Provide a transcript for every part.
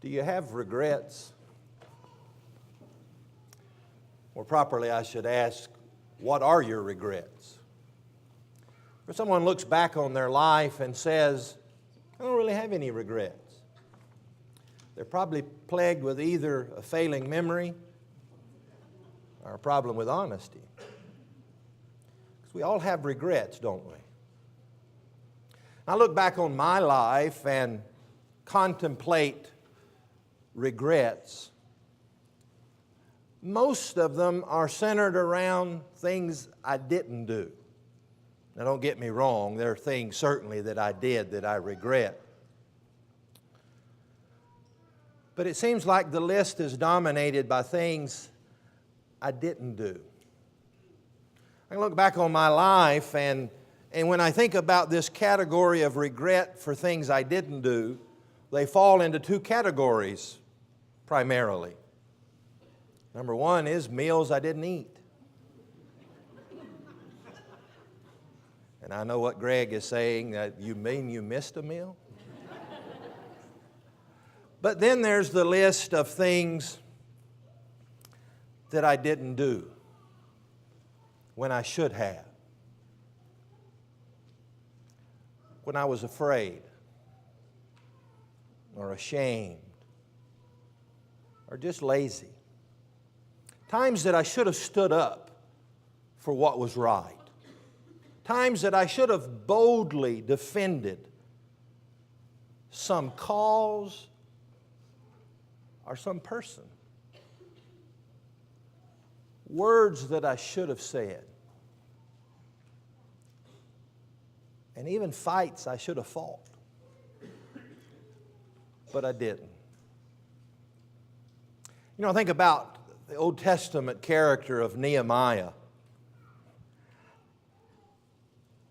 Do you have regrets? More properly, I should ask, what are your regrets? If someone looks back on their life and says, I don't really have any regrets, they're probably plagued with either a failing memory or a problem with honesty. Because we all have regrets, don't we? I look back on my life and contemplate regrets. Most of them are centered around things I didn't do. Now, don't get me wrong, there are things certainly that I did that I regret. But it seems like the list is dominated by things I didn't do. I look back on my life, and when I think about this category of regret for things I didn't do, they fall into two categories primarily. Number one is meals I didn't eat. And I know what Greg is saying, that you mean you missed a meal? But then there's the list of things that I didn't do when I should have. When I was afraid or ashamed or just lazy. Times that I should have stood up for what was right. Times that I should have boldly defended some cause or some person. Words that I should have said. And even fights I should have fought. But I didn't. You know, think about the Old Testament character of Nehemiah.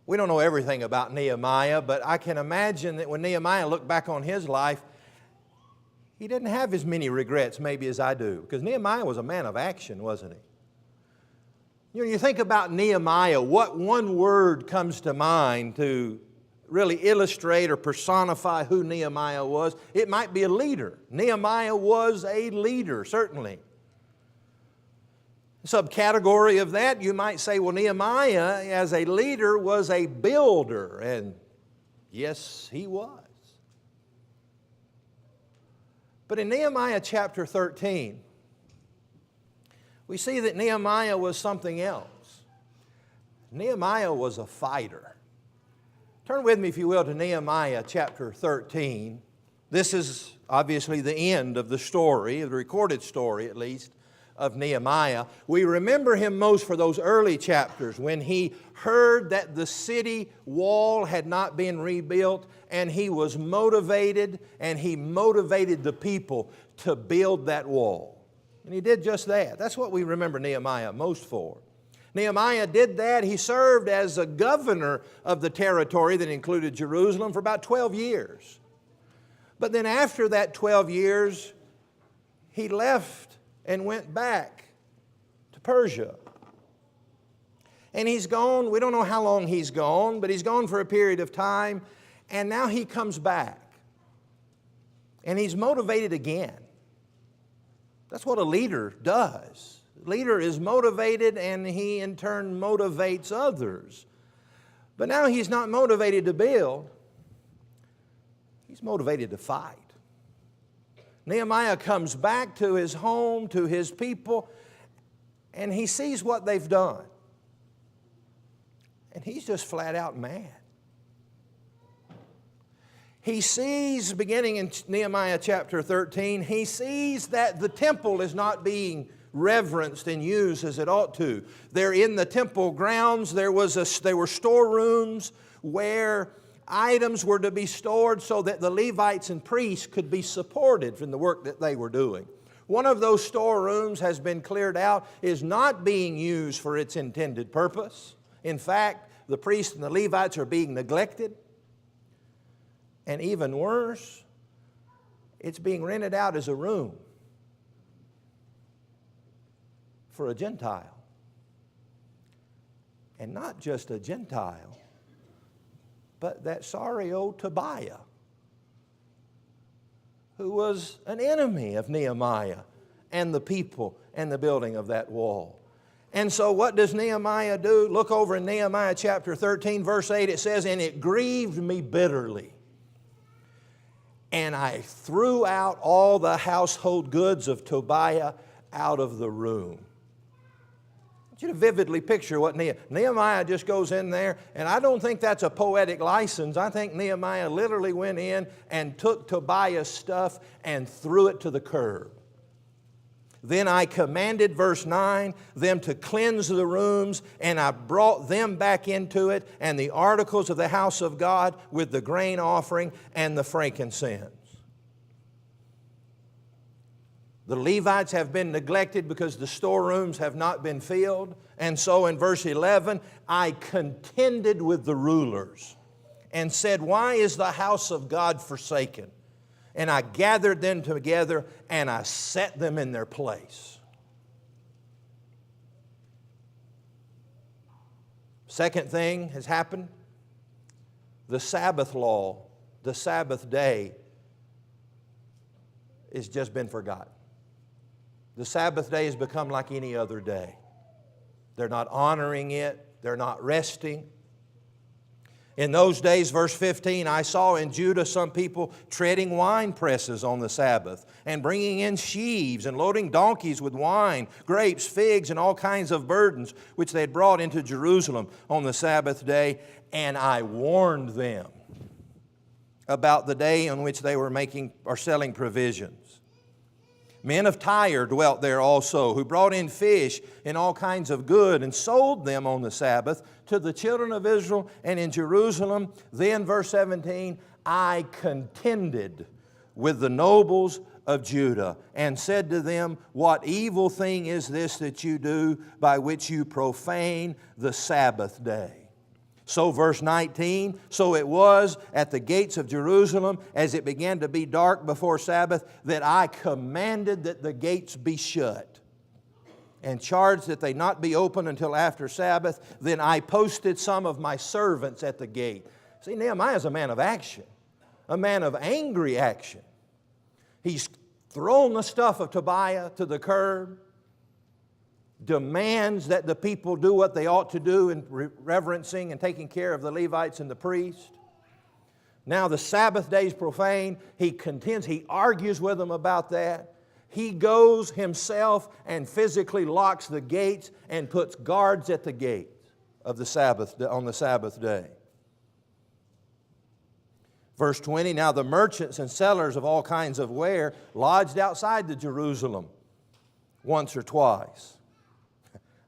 We don't know everything about Nehemiah, but I can imagine that when Nehemiah looked back on his life, he didn't have as many regrets maybe as I do, because Nehemiah was a man of action, wasn't he? You know, you think about Nehemiah, what one word comes to mind to really illustrate or personify who Nehemiah was? It might be a leader. Nehemiah was a leader, certainly. Subcategory of that, you might say, well, Nehemiah as a leader was a builder, and yes, he was. But in Nehemiah chapter 13, we see that Nehemiah was something else. Nehemiah was a fighter. Turn with me, if you will, to Nehemiah chapter 13. This is obviously the end of the story, the recorded story at least, of Nehemiah. We remember him most for those early chapters when he heard that the city wall had not been rebuilt, and he was motivated, and he motivated the people to build that wall. And he did just that. That's what we remember Nehemiah most for. Nehemiah did that. He served as a governor of the territory that included Jerusalem for about 12 years. But then after that 12 years, he left and went back to Persia. And he's gone, we don't know how long he's gone, but he's gone for a period of time, and now he comes back. And he's motivated again. That's what a leader does. A leader is motivated, and he in turn motivates others. But now he's not motivated to build. He's motivated to fight. Nehemiah comes back to his home, to his people, and he sees what they've done. And he's just flat out mad. He sees, beginning in Nehemiah chapter 13, he sees that the temple is not being reverenced and used as it ought to. There in the temple grounds, there were storerooms where items were to be stored so that the Levites and priests could be supported from the work that they were doing. One of those storerooms has been cleared out, is not being used for its intended purpose. In fact, the priests and the Levites are being neglected. And even worse, it's being rented out as a room for a Gentile. And not just a Gentile, but that sorry old Tobiah, who was an enemy of Nehemiah and the people and the building of that wall. And so what does Nehemiah do? Look over in Nehemiah chapter 13, verse 8. It says, "And it grieved me bitterly. And I threw out all the household goods of Tobiah out of the room." I want you to vividly picture what Nehemiah just goes in there, and I don't think that's a poetic license. I think Nehemiah literally went in and took Tobiah's stuff and threw it to the curb. "Then I commanded," verse 9, "them to cleanse the rooms, and I brought them back into it, and the articles of the house of God with the grain offering and the frankincense." The Levites have been neglected because the storerooms have not been filled. And so in verse 11, "I contended with the rulers and said, Why is the house of God forsaken? And I gathered them together and I set them in their place." Second thing has happened. The Sabbath law, the Sabbath day, has just been forgotten. The Sabbath day has become like any other day. They're not honoring it. They're not resting. In those days, verse 15, "I saw in Judah some people treading wine presses on the Sabbath and bringing in sheaves and loading donkeys with wine, grapes, figs, and all kinds of burdens, which they had brought into Jerusalem on the Sabbath day. And I warned them about the day on which they were making or selling provisions. Men of Tyre dwelt there also, who brought in fish and all kinds of good and sold them on the Sabbath to the children of Israel and in Jerusalem. Then," verse 17, "I contended with the nobles of Judah and said to them, What evil thing is this that you do by which you profane the Sabbath day? So verse 19, "So it was at the gates of Jerusalem, as it began to be dark before Sabbath, that I commanded that the gates be shut, and charged that they not be opened until after Sabbath. Then I posted some of my servants at the gate." See, Nehemiah is a man of action, a man of angry action. He's thrown the stuff of Tobiah to the curb, demands that the people do what they ought to do in reverencing and taking care of the Levites and the priests. Now the Sabbath day is profane. He contends, he argues with them about that. He goes himself and physically locks the gates and puts guards at the gate of the Sabbath on the Sabbath day. Verse 20, "Now the merchants and sellers of all kinds of ware lodged outside the Jerusalem once or twice."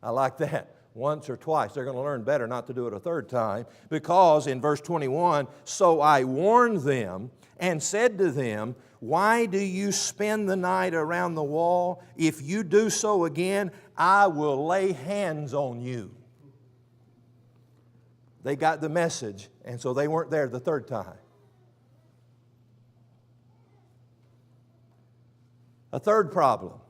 I like that. Once or twice. They're going to learn better not to do it a third time, because in verse 21, "So I warned them and said to them, Why do you spend the night around the wall? If you do so again, I will lay hands on you." They got the message, and so they weren't there the third time. A third problem.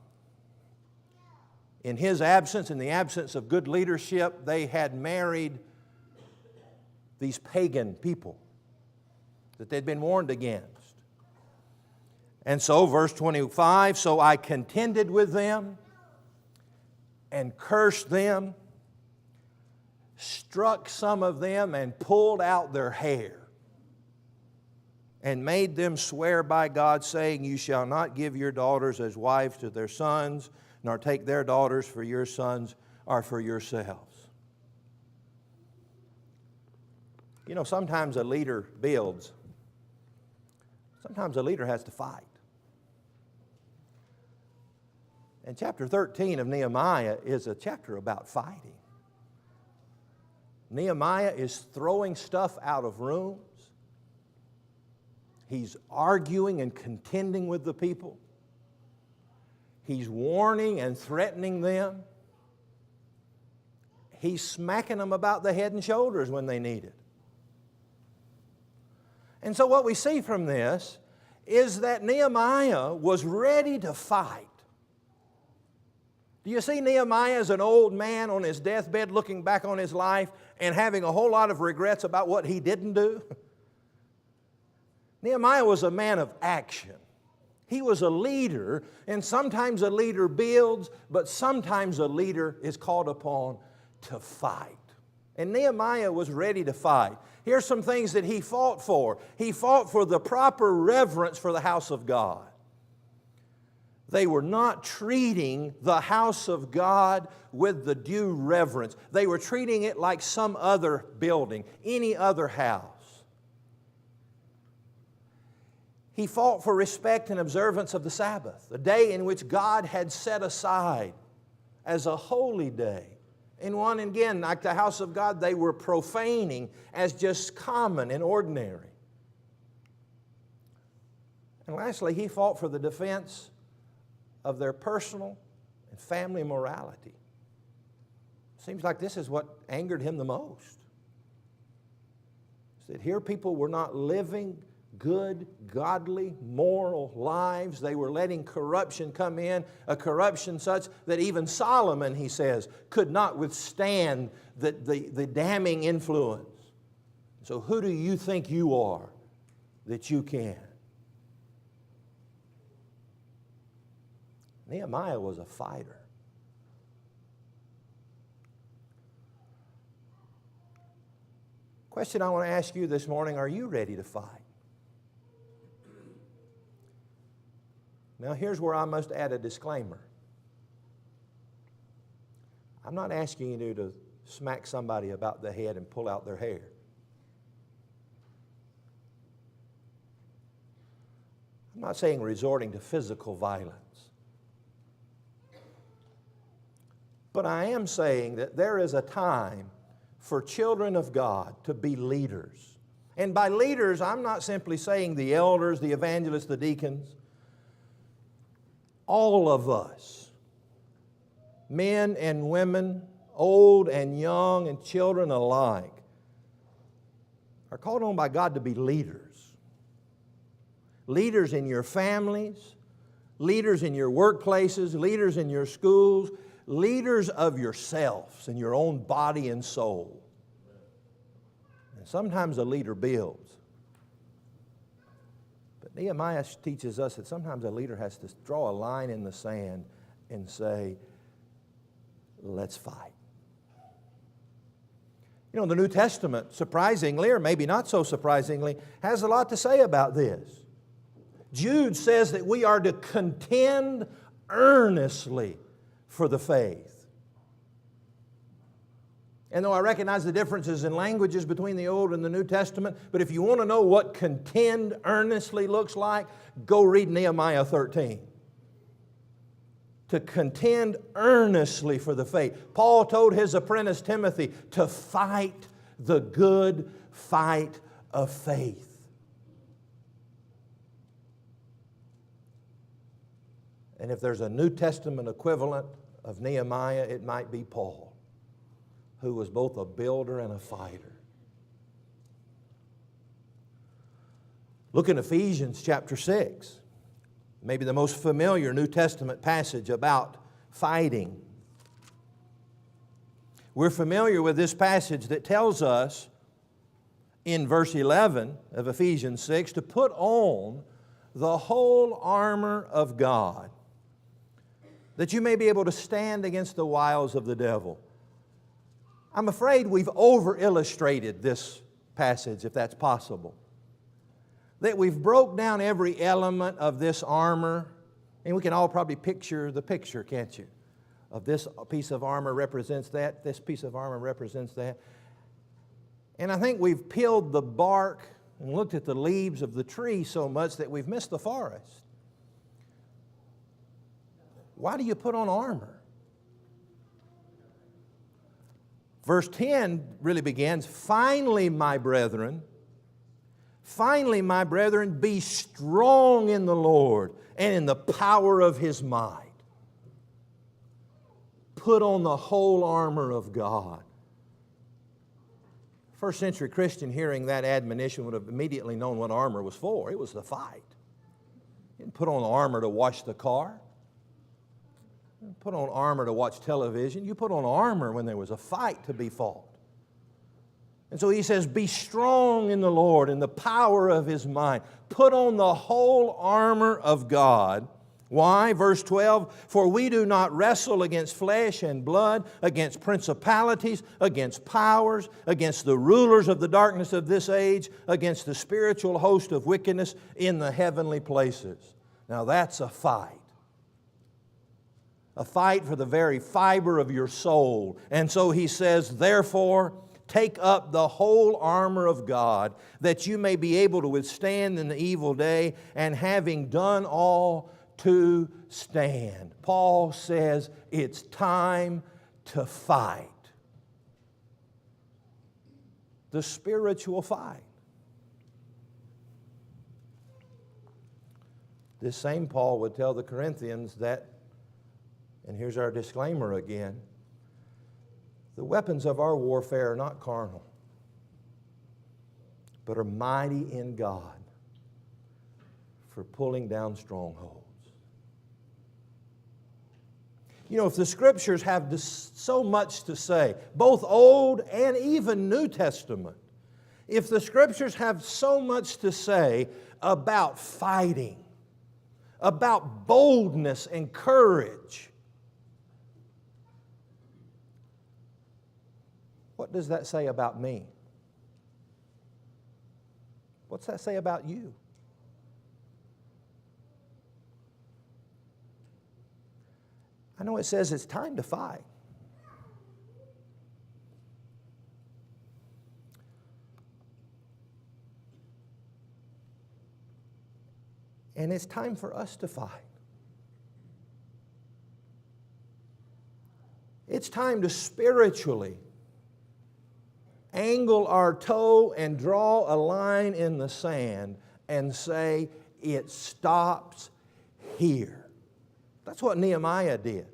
In his absence, in the absence of good leadership, they had married these pagan people that they'd been warned against. And so, verse 25, "So I contended with them and cursed them, struck some of them and pulled out their hair, and made them swear by God, saying, You shall not give your daughters as wives to their sons, nor take their daughters for your sons or for yourselves." You know, sometimes a leader builds. Sometimes a leader has to fight. And chapter 13 of Nehemiah is a chapter about fighting. Nehemiah is throwing stuff out of rooms. He's arguing and contending with the people. He's warning and threatening them. He's smacking them about the head and shoulders when they need it. And so what we see from this is that Nehemiah was ready to fight. Do you see Nehemiah as an old man on his deathbed looking back on his life and having a whole lot of regrets about what he didn't do? Nehemiah was a man of action. He was a leader, and sometimes a leader builds, but sometimes a leader is called upon to fight. And Nehemiah was ready to fight. Here's some things that he fought for. He fought for the proper reverence for the house of God. They were not treating the house of God with the due reverence. They were treating it like some other building, any other house. He fought for respect and observance of the Sabbath, a day in which God had set aside as a holy day. And one, again, like the house of God, they were profaning as just common and ordinary. And lastly, he fought for the defense of their personal and family morality. Seems like this is what angered him the most. That here people were not living good, godly, moral lives. They were letting corruption come in, a corruption such that even Solomon, he says, could not withstand the damning influence. So who do you think you are that you can? Nehemiah was a fighter. Question I want to ask you this morning, are you ready to fight? Now here's where I must add a disclaimer. I'm not asking you to smack somebody about the head and pull out their hair. I'm not saying resorting to physical violence. But I am saying that there is a time for children of God to be leaders. And by leaders, I'm not simply saying the elders, the evangelists, the deacons. All of us, men and women, old and young and children alike, are called on by God to be leaders. Leaders in your families, leaders in your workplaces, leaders in your schools, leaders of yourselves and your own body and soul. And sometimes a leader builds. But Nehemiah teaches us that sometimes a leader has to draw a line in the sand and say, let's fight. You know, the New Testament, surprisingly, or maybe not so surprisingly, has a lot to say about this. Jude says that we are to contend earnestly for the faith. And though I recognize the differences in languages between the Old and the New Testament, but if you want to know what contend earnestly looks like, go read Nehemiah 13. To contend earnestly for the faith. Paul told his apprentice Timothy to fight the good fight of faith. And if there's a New Testament equivalent of Nehemiah, it might be Paul, who was both a builder and a fighter. Look in Ephesians chapter 6, maybe the most familiar New Testament passage about fighting. We're familiar with this passage that tells us in verse 11 of Ephesians 6 to put on the whole armor of God, that you may be able to stand against the wiles of the devil. I'm afraid we've over-illustrated this passage, if that's possible. That we've broke down every element of this armor, and we can all probably picture the picture, can't you? Of this piece of armor represents that, this piece of armor represents that. And I think we've peeled the bark and looked at the leaves of the tree so much that we've missed the forest. Why do you put on armor? Verse 10 really begins, finally, my brethren, be strong in the Lord and in the power of His might. Put on the whole armor of God. First century Christian hearing that admonition would have immediately known what armor was for. It was the fight. You didn't put on armor to wash the car. Put on armor to watch television. You put on armor when there was a fight to be fought. And so he says, be strong in the Lord and the power of His might. Put on the whole armor of God. Why? Verse 12, for we do not wrestle against flesh and blood, against principalities, against powers, against the rulers of the darkness of this age, against the spiritual host of wickedness in the heavenly places. Now that's a fight. A fight for the very fiber of your soul. And so he says, therefore, take up the whole armor of God, that you may be able to withstand in the evil day, and having done all, to stand. Paul says it's time to fight. The spiritual fight. This same Paul would tell the Corinthians that, and here's our disclaimer again, the weapons of our warfare are not carnal, but are mighty in God for pulling down strongholds. You know, if the Scriptures have so much to say, both Old and even New Testament, if the Scriptures have so much to say about fighting, about boldness and courage, what does that say about me? What's that say about you? I know it says it's time to fight. And it's time for us to fight. It's time to spiritually angle our toe and draw a line in the sand and say, it stops here. That's what Nehemiah did.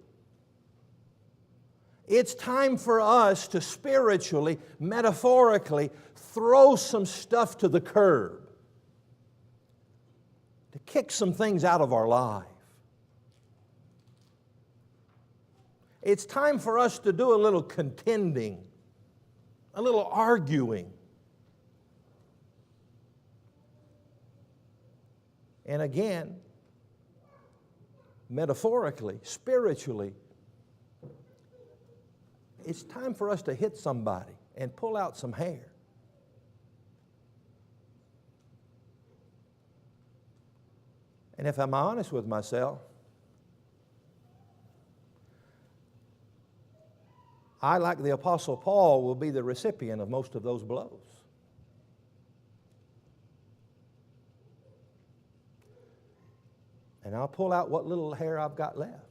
It's time for us to spiritually, metaphorically, throw some stuff to the curb, to kick some things out of our life. It's time for us to do a little contending, a little arguing. And again, metaphorically, spiritually, it's time for us to hit somebody and pull out some hair. And if I'm honest with myself, I, like the Apostle Paul, will be the recipient of most of those blows. And I'll pull out what little hair I've got left.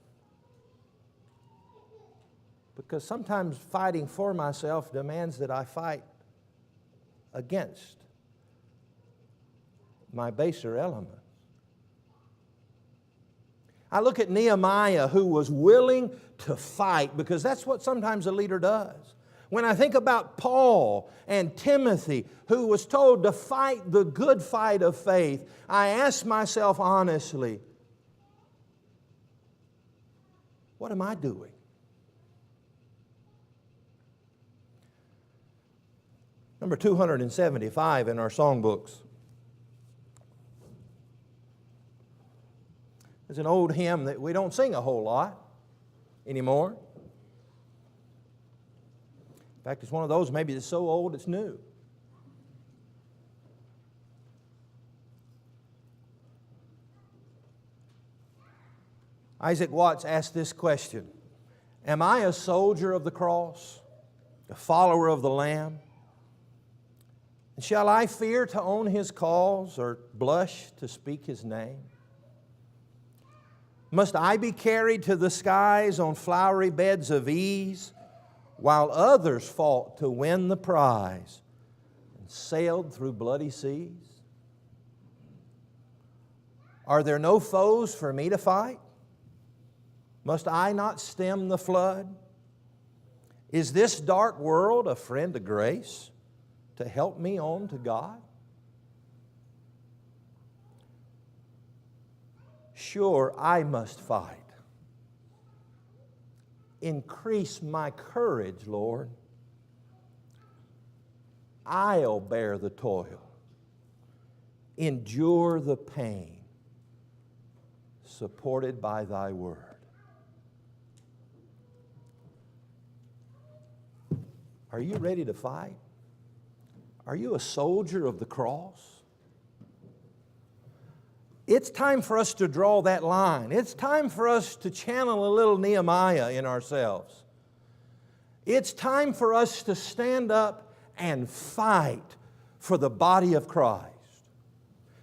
Because sometimes fighting for myself demands that I fight against my baser elements. I look at Nehemiah, who was willing to fight, because that's what sometimes a leader does. When I think about Paul and Timothy, who was told to fight the good fight of faith, I ask myself honestly, what am I doing? Number 275 in our songbooks. It's an old hymn that we don't sing a whole lot anymore. In fact, it's one of those, maybe it's so old it's new. Isaac Watts asked this question: am I a soldier of the cross, a follower of the Lamb? And shall I fear to own His cause or blush to speak His name? Must I be carried to the skies on flowery beds of ease, while others fought to win the prize and sailed through bloody seas? Are there no foes for me to fight? Must I not stem the flood? Is this dark world a friend to grace to help me on to God? Sure, I must fight. Increase my courage, Lord. I'll bear the toil, endure the pain, supported by thy word. Are you ready to fight? Are you a soldier of the cross? It's time for us to draw that line. It's time for us to channel a little Nehemiah in ourselves. It's time for us to stand up and fight for the body of Christ.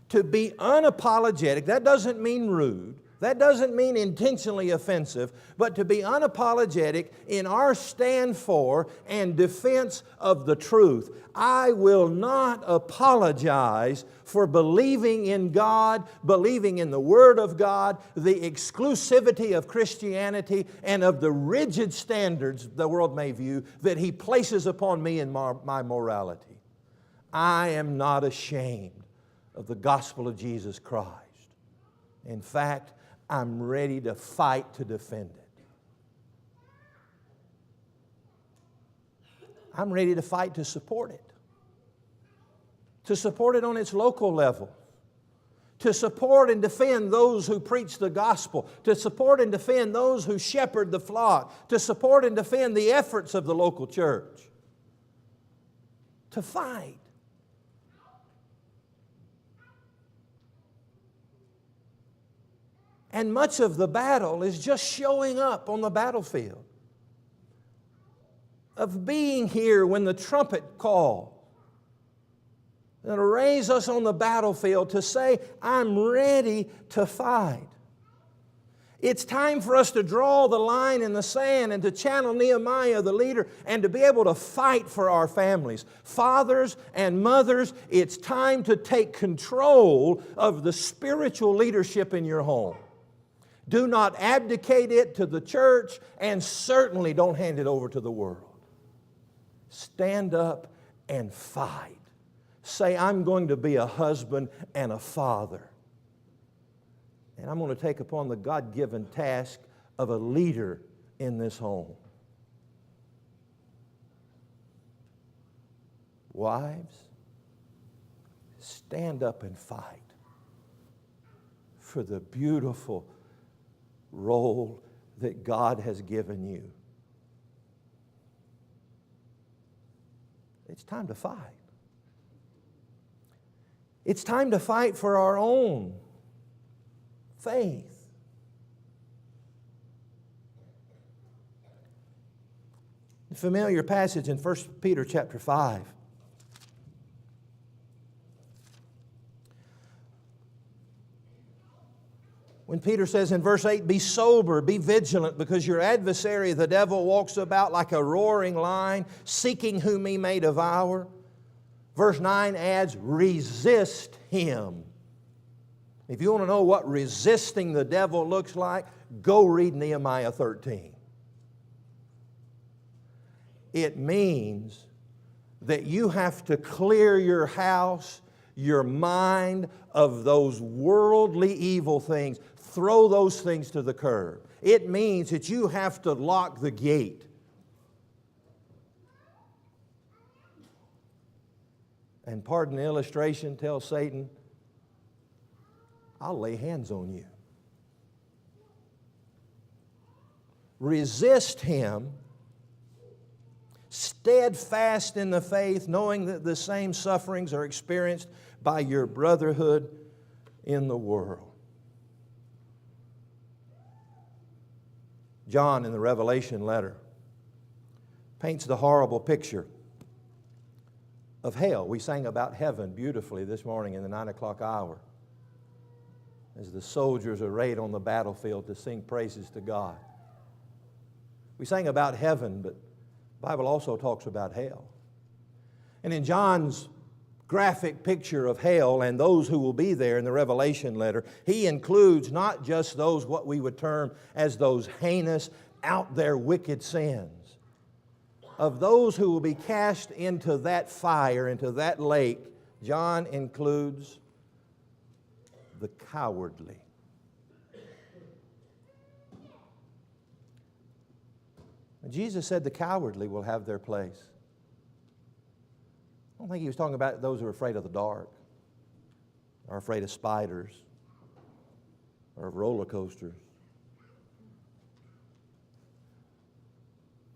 To be unapologetic, that doesn't mean rude. That doesn't mean intentionally offensive, but to be unapologetic in our stand for and defense of the truth. I will not apologize for believing in God, believing in the Word of God, the exclusivity of Christianity, and of the rigid standards the world may view that He places upon me in my morality. I am not ashamed of the gospel of Jesus Christ. In fact, I'm ready to fight to defend it. I'm ready to fight to support it. To support it on its local level. To support and defend those who preach the gospel. To support and defend those who shepherd the flock. To support and defend the efforts of the local church. To fight. And much of the battle is just showing up on the battlefield. Of being here when the trumpet calls. And to raise us on the battlefield to say, I'm ready to fight. It's time for us to draw the line in the sand and to channel Nehemiah, the leader, and to be able to fight for our families. Fathers and mothers, it's time to take control of the spiritual leadership in your home. Do not abdicate it to the church, and certainly don't hand it over to the world. Stand up and fight. Say, I'm going to be a husband and a father. And I'm going to take upon the God-given task of a leader in this home. Wives, stand up and fight for the beautiful role that God has given you. It's time to fight. It's time to fight for our own faith. The familiar passage in 1 Peter chapter 5. When Peter says in verse 8, be sober, be vigilant, because your adversary, the devil, walks about like a roaring lion, seeking whom he may devour. Verse 9 adds, resist him. If you want to know what resisting the devil looks like, go read Nehemiah 13. It means that you have to clear your house, your mind of those worldly evil things. Throw those things to the curb. It means that you have to lock the gate. And pardon the illustration, tell Satan, I'll lay hands on you. Resist him, steadfast in the faith, knowing that the same sufferings are experienced by your brotherhood in the world. John, in the Revelation letter, paints the horrible picture of hell. We sang about heaven beautifully this morning in the 9 o'clock hour as the soldiers arrayed on the battlefield to sing praises to God. We sang about heaven, but the Bible also talks about hell. And in John's graphic picture of hell and those who will be there in the Revelation letter, he includes not just those what we would term as those heinous, out there wicked sins. Of those who will be cast into that fire, into that lake, John includes the cowardly. Jesus said the cowardly will have their place. I don't think he was talking about those who are afraid of the dark, or afraid of spiders, or of roller coasters.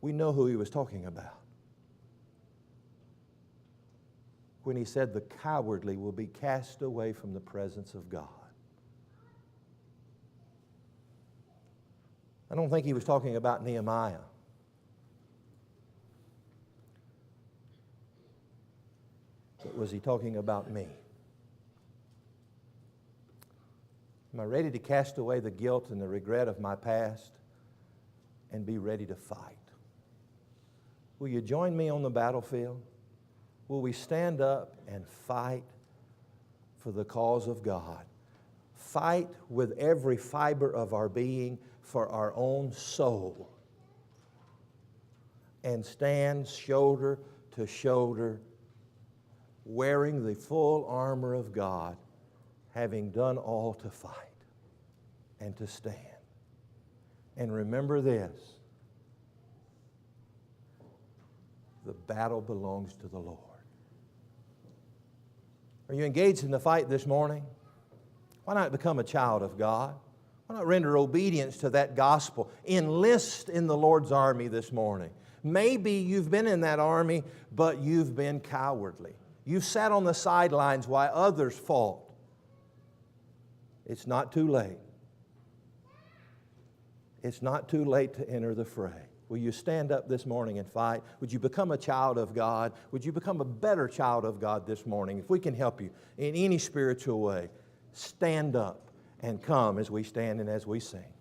We know who he was talking about when he said the cowardly will be cast away from the presence of God. I don't think he was talking about Nehemiah. But was he talking about me? Am I ready to cast away the guilt and the regret of my past and be ready to fight? Will you join me on the battlefield? Will we stand up and fight for the cause of God? Fight with every fiber of our being for our own soul. And stand shoulder to shoulder, wearing the full armor of God, having done all to fight and to stand. And remember this: the battle belongs to the Lord. Are you engaged in the fight this morning? Why not become a child of God? Why not render obedience to that gospel? Enlist in the Lord's army this morning. Maybe you've been in that army, but you've been cowardly. You've sat on the sidelines while others fought. It's not too late. It's not too late to enter the fray. Will you stand up this morning and fight? Would you become a child of God? Would you become a better child of God this morning? If we can help you in any spiritual way, stand up and come as we stand and as we sing.